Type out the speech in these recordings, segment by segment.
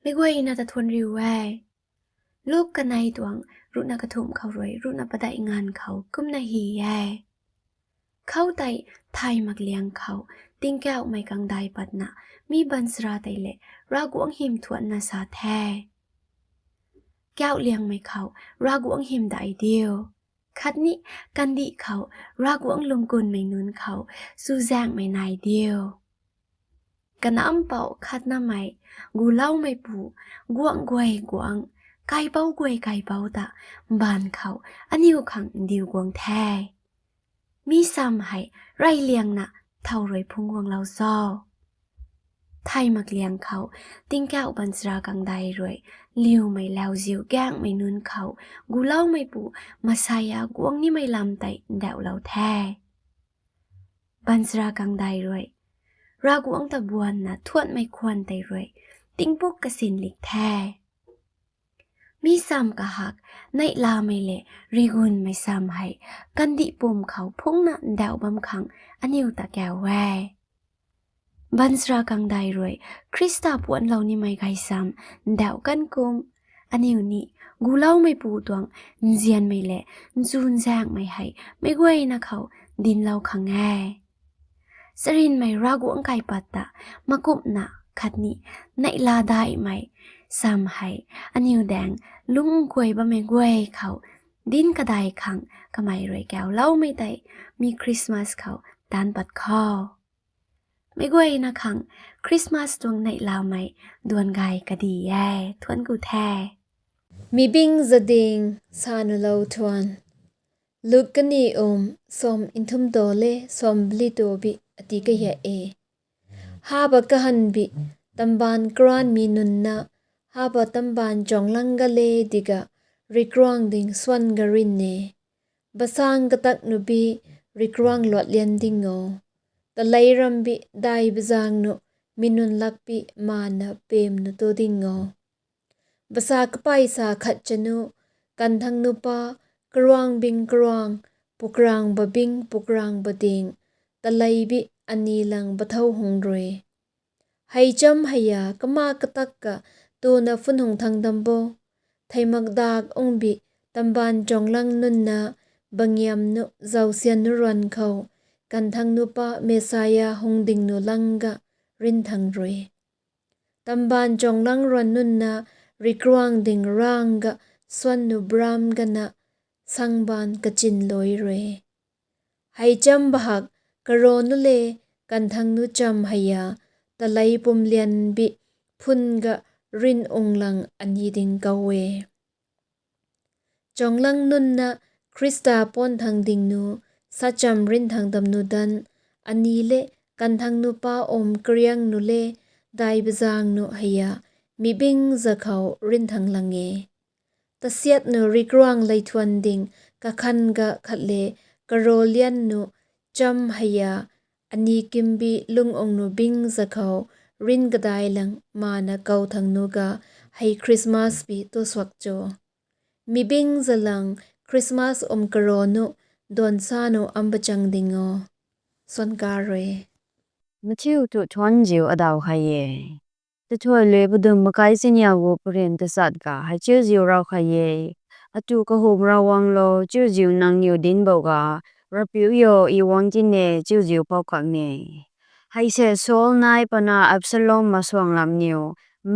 ไม่กว่าอินาจะทวนริวแวลูกกันในดวงรุ่นนักถุมเขารวยรุ่นนับประดงานเขากุ้มนาฮีแย่เข้าไตไทยมักเลี้ยงเขาติ้งแก้วไม่กังได้ปัดนะมีบันสราไตเละรากวงหิมทวนนาสาแท้แก้วเลี้ยงไม่เขารากวงหิมได้เดียวคัดนี้กันดีเขารากวงลุงกุลไม่นุนเขาสู้แจงไม่นายเดียวกันน้ำเป่าคัดน้ำไม่กูเล่าไม่ปูกวงกวยกวงไก่เป้ากวยไก่เป้าตะบานเขาอันนี้ขังดิวกวงแท้มีซ้ำให้ไรเลี้ยงน่ะเท่ารวยพุงวงเราซ้อไทยมักเลี้ยงเขาติ้งแก้วบันสรากังได้รวยเลี้ยวไม่แล้วจิวแก้งไม่นุนเขากูเล่าไม่ปูมาใส่ยากวงนี่ไม่ลำไตเดวเราแท้บันสรากังได้รวยรากวงตะบวนน่ะทวดไม่ควรไตรวยติ้งปุกกระสินหลิกแท้มีซ้ำกะหักในลาไม่เละริกุนไม่ซ้ำให้กันดิปุ่มเขาพุ่งน่ะเดวบำคังอันนิวตะแก้วแวบันสรากังได้รวยคริสตาปวนเรานี่ไม่ไกลซ้ำเดวกันกุมอันนิวนี่กูเล่าไม่ปูตวงเจียนไม่เละจูนแจงไม่ให้ไม่กวยนะเขาดินเราขังแง่สรินไม่รากวงไก่ปัตตะมากุบนะขัดนี้ในลาได้ไหมซ้ำให้อันนิวแดงลุงกวยบะไม่กวยเขาดินกระไดขังก็ไม่รวยแก้วเล่าไม่ได้มีคริสต์มาสเขาดานปัดคอไม่กวยนะขังคริสต์มาสดวงในลาวไม่ดวนไกกะดีแย่ทวนกูแท้มีบิงจะดิงสานุเลาทวนลูกกันนี่สมอินทุมโตเลสมบลิโตบิอติกะยะเอฮาบะกะหันบิตัมบานกรานมีนุนนะฮาบะตัมบานจองลังกะเลดิกะริกรองดิงสวนกะรินเนบะซางกะตักนุบิริกรองลวดเลียนดิงโอตะไลรัมบิไดบะซางนุมินุนลักบิมานะเปมนุโตดิงโอบะซากะไปสาขัดจนุกันทังนุปากรวางบิงกรวางปุกรางบะบิงปุกรางบะดิงตะไลบิอันนีลังบะเท่าหงรวยให้จำให้ยากะมากะตักกะตัวนะฟุนหงทางดัมโบไทยมักดากองบิตัมบานจองลังนุนนะบังยามนุเจ้าเซียนนุรันเขากันทังนุปะเมสายาหงดิงนุลังกะรินทังรวยตัมบานจองลังรันนุนนะริกรวางดิงร่างกะสวนนุบรามกะนะสังบานกะจินลอยเรให้จำบหักกะโรนุเลกันทังนุจำให้ยาตะไลปุมเลียนบิพุนกะรินองลังอันยีดิงกะเวจองลังนุนนะคริสตาปอนทางดิงนูสัจำรินทางดำนุดันอันนี้เลกันทังนุปาเกรียงนุเลได้บจางนุให้ยามีบิงจะเขารินทางลังเงตะเสียดนุริกรวางไลทวนดิงกะคันกะขัดเลกะโรเลียนนุจำให้ยาอันนี้กิมบิลุงองนุบิงจะเขารินกะไดลังมานะเกาทางนุกะให้คริสต์มาสปีตัวสวักโจมีบิงจะลังคริสต์มาสกะโรนุดอนซาโนอัมบจังดิงอสวนกาเรมะชิวตุทวนจิวอดาวไฮเยตะถวยเลยบดุมมะไกสิญญาโวปรินตะสัดกะให้จิวจิวเราไฮเยอตุกะโหมราวังโลจิวจิวนังอยู่ดินโบกะระปิวโยอีวังจินเนจิวจิวปอกกังเนให้เสโซลนายปนาอับสลอมมาสวงลำนิว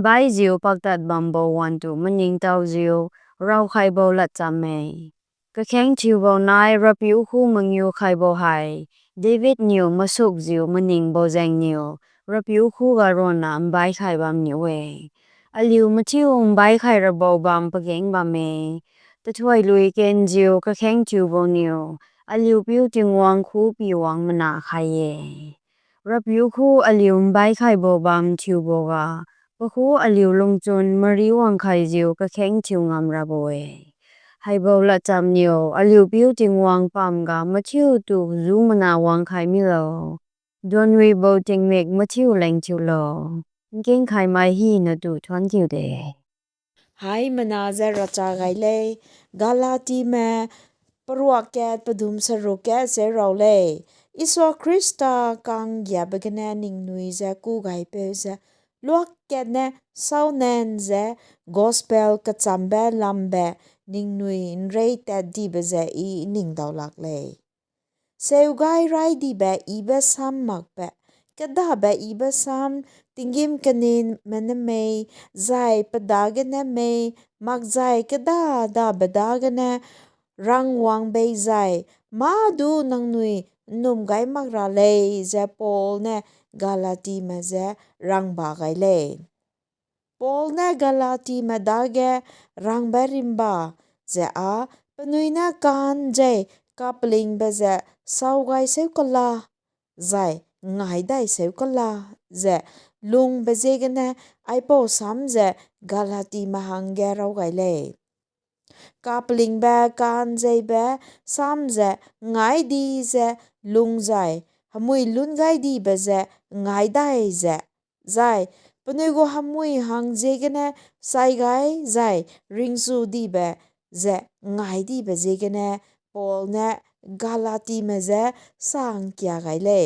ไบจิวปักตัดบัมโบวันตุมันยิงเต้าจิวเราไฮโบลัดจำเมกะแข็งจิวโบนายระปิวคู่มังยูไฮโบไฮเดวิดนิวมาสุกจิวมันยิงโบแจงนิวรับผิวคู่กับรอนน้ำใบไข่บำนิวเออลิวมาชิวใบไข่ระบบบำปะเก่งบำเมแต่ถ้วยลุยเกนจิวก็แข็งจิวบนิวอลิวผิวจึงวางคู่ปีวางมันนาไข่เยรับผิวคู่อลิวใบไข่บบำจิวบกาปะคู่อลิวลงจนมาริวางไข่จิวก็แข็งจิวงามระบเอให้บอละจำนิวอลิวผิวจึงวางปั๊มกามาชิวตูซูมันนาวางไข่มิโลดวนวีโบจิงเมกมาชิวแรงชิวโลเก่งไขมาฮีนดูทวนจิวเดไฮมนาเจรจาไกเลกาลาตีแมปรวกแกดปดุมสรุแกเซเราเลอิสวาคริสตากังยาบกแนนิงนุยเจกูไกเปเซลวกแกเน sau nen ze gospel ka chambe lambe ning nui in rei ta di be ze I ning daw lak le. Seu gai rai di be I be sam mak be. Kada be I be sam tingim kanin meneme zai padagane me mak zai kada da badagane rang wang be zai ma du nang nui num gai mak ra le ze Paul ne galati me ze rang ba gai le. Paul ne galati me dage rang ba rimba ze a panui na kan je kapling be ze sau gai seu kala zai ngai dai seu kala ze lung be ze gane ai po sam ze galati mahang ge rau gai le. Kapling be kan je be sam ze ngai di ze lung zai hamui lun gai di be ze ngai dai ze zai panui go hamui hang je gane sai gai zai ring su di be ze ngai di be je gane Paul ne galati me ze sang kya gai le.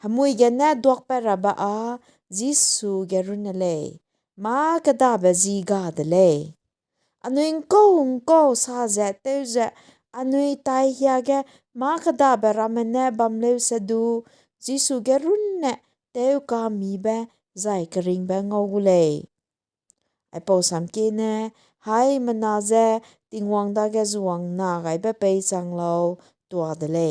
Hamui gane dok pa raba a Jisu gerun le ma kada be zi ga de le. Anuing ko sa ze te ze anui tai hia ge ma kada be ramene bamleu se du Jisu gerun ne teu ka mi be zai kering be ngau le. Ai po sam ki ne hai mana ze tingwang da ge zuang na gai be pe chang lo tua de le.